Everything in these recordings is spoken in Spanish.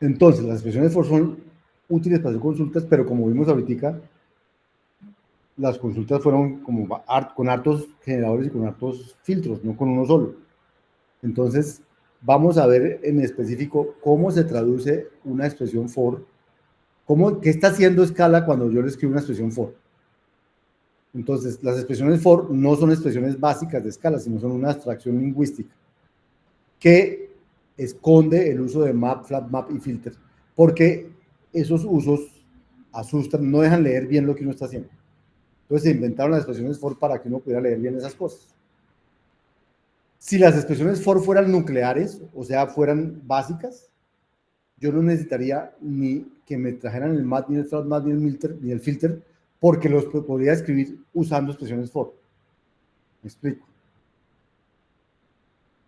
Entonces, las expresiones for son útiles para hacer consultas, pero como vimos ahorita, las consultas fueron como con hartos generadores y con hartos filtros, no con uno solo. Entonces, vamos a ver en específico cómo se traduce una expresión for, qué está haciendo Scala cuando yo le escribo una expresión for. Entonces, las expresiones for no son expresiones básicas de Scala, sino son una abstracción lingüística que esconde el uso de map, flat map y filter, porque esos usos asustan, no dejan leer bien lo que uno está haciendo. Entonces se inventaron las expresiones for para que uno pudiera leer bien esas cosas. Si las expresiones for fueran nucleares, o sea, fueran básicas, yo no necesitaría ni que me trajeran el mat, ni el flat mat, ni el filter, porque los podría escribir usando expresiones for. ¿Me explico?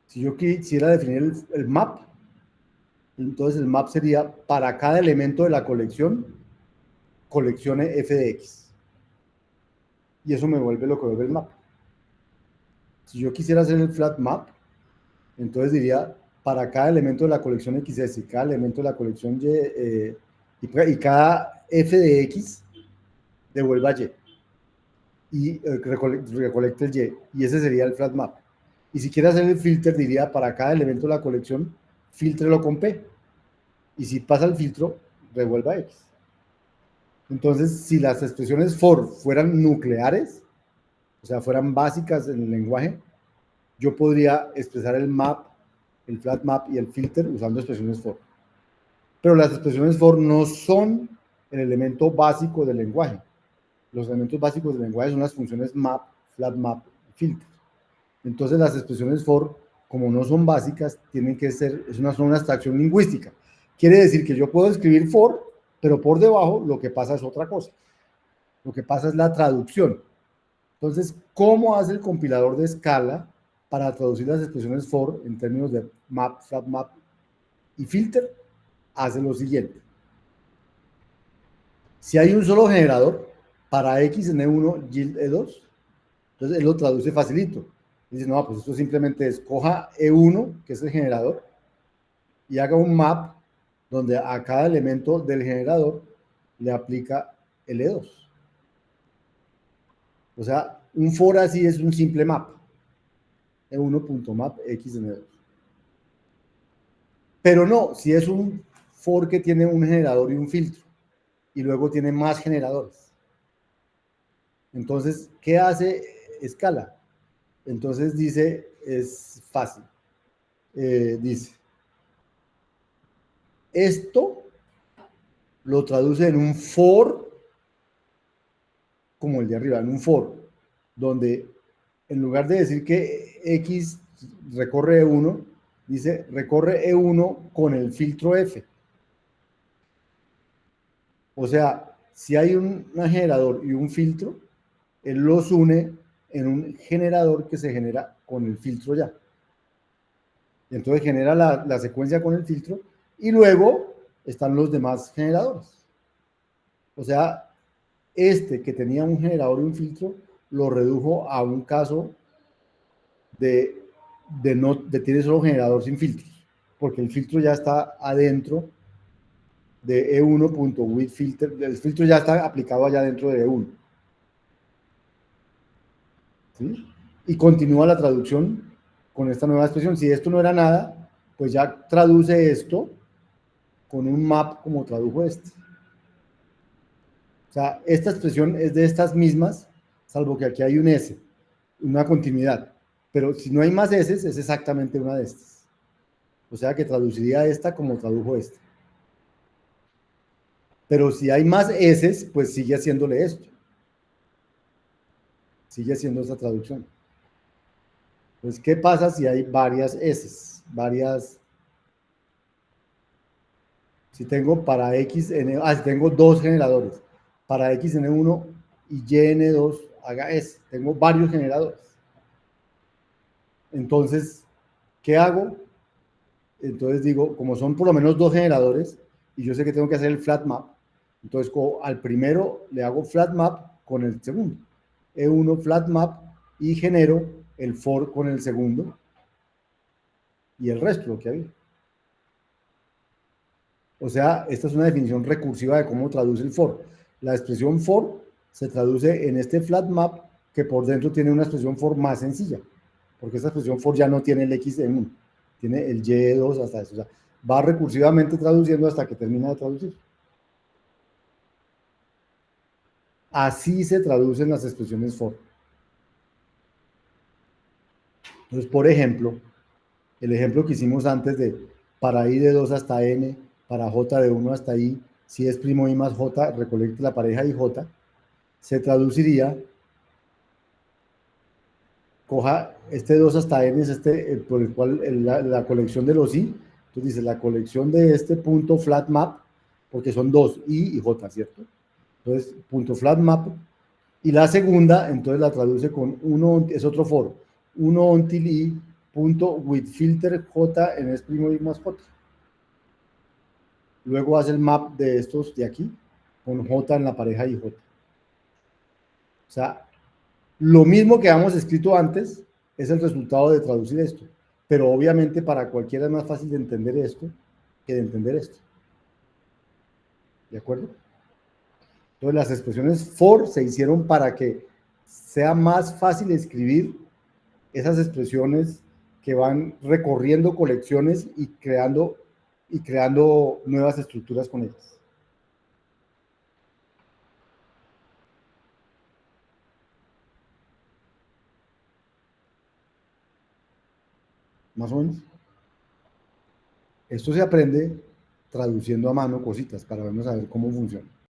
Si yo quisiera definir el map, entonces el map sería para cada elemento de la colección, coleccione f de x. Y eso me vuelve lo que vuelve el map. Si yo quisiera hacer el flat map, entonces diría para cada elemento de la colección XS y cada elemento de la colección Y, y cada f de x devuelva y y recolecte el y ese sería el flat map. Y si quiere hacer el filter, diría para cada elemento de la colección, filtrelo con p. Y si pasa el filtro, revuelva x. Entonces, si las expresiones for fueran nucleares, o sea, fueran básicas en el lenguaje, yo podría expresar el map, el flat map y el filter usando expresiones for. Pero las expresiones for no son el elemento básico del lenguaje. Los elementos básicos del lenguaje son las funciones map, flat map y filter. Entonces las expresiones for, como no son básicas, tienen que ser, son una abstracción lingüística. Quiere decir que yo puedo escribir for, pero por debajo lo que pasa es otra cosa. Lo que pasa es la traducción. Entonces, ¿cómo hace el compilador de Scala para traducir las expresiones for en términos de map, flat map y filter? Hace lo siguiente. Si hay un solo generador, para x en E1, yield E2, entonces él lo traduce facilito. Dice, no, pues esto simplemente es, coja E1, que es el generador, y haga un map donde a cada elemento del generador le aplica el E2. O sea, un for así es un simple map. E1.map x en E2. Pero no, si es un for que tiene un generador y un filtro, y luego tiene más generadores. Entonces, ¿qué hace Scala? Entonces dice, es fácil. Dice, esto lo traduce en un for, como el de arriba, en un for, donde en lugar de decir que X recorre E1, dice recorre E1 con el filtro F. O sea, si hay un generador y un filtro, él los une en un generador que se genera con el filtro ya. Entonces genera la secuencia con el filtro y luego están los demás generadores. O sea, este que tenía un generador y un filtro lo redujo a un caso de tiene solo generador sin filtros, porque el filtro ya está adentro de E1.WithFilter, el filtro ya está aplicado allá dentro de E1. ¿Sí? Y continúa la traducción con esta nueva expresión. Si esto no era nada, pues ya traduce esto con un map como tradujo este. O sea, esta expresión es de estas mismas, salvo que aquí hay un S, una continuidad. Pero si no hay más S, es exactamente una de estas. O sea que traduciría esta como tradujo esta. Pero si hay más S, pues sigue haciéndole esto. Sigue haciendo esta traducción. Entonces, ¿qué pasa si hay varias S? Si tengo para X, si tengo dos generadores, para X N1 y Y N2 haga S. Tengo varios generadores. Entonces, ¿qué hago? Entonces digo, como son por lo menos dos generadores, y yo sé que tengo que hacer el flat map, entonces al primero le hago flat map con el segundo. E1 flat map y genero el for con el segundo y el resto, lo que había. O sea, esta es una definición recursiva de cómo traduce el for. La expresión for se traduce en este flat map que por dentro tiene una expresión for más sencilla, porque esta expresión for ya no tiene el x en 1, tiene el y de 2 hasta eso. O sea, va recursivamente traduciendo hasta que termina de traducir. Así se traducen las expresiones for. Entonces, por ejemplo, el ejemplo que hicimos antes de para i de 2 hasta n, para j de 1 hasta i, si es primo i más j, recolecte la pareja ij, se traduciría, coja este 2 hasta n, es este por el cual la colección de los i, entonces dice la colección de este punto flat map, porque son dos, i y j, ¿cierto? Entonces, punto flat map, y la segunda, entonces la traduce con uno, es otro for, 1 until i punto with filter j en es primo i más j. Luego hace el map de estos de aquí con j en la pareja i j. O sea, lo mismo que habíamos escrito antes es el resultado de traducir esto, pero obviamente para cualquiera es más fácil de entender esto que de entender esto. ¿De acuerdo? Entonces las expresiones for se hicieron para que sea más fácil escribir esas expresiones que van recorriendo colecciones y creando nuevas estructuras con ellas. Más o menos. Esto se aprende traduciendo a mano cositas para vernos a ver cómo funciona.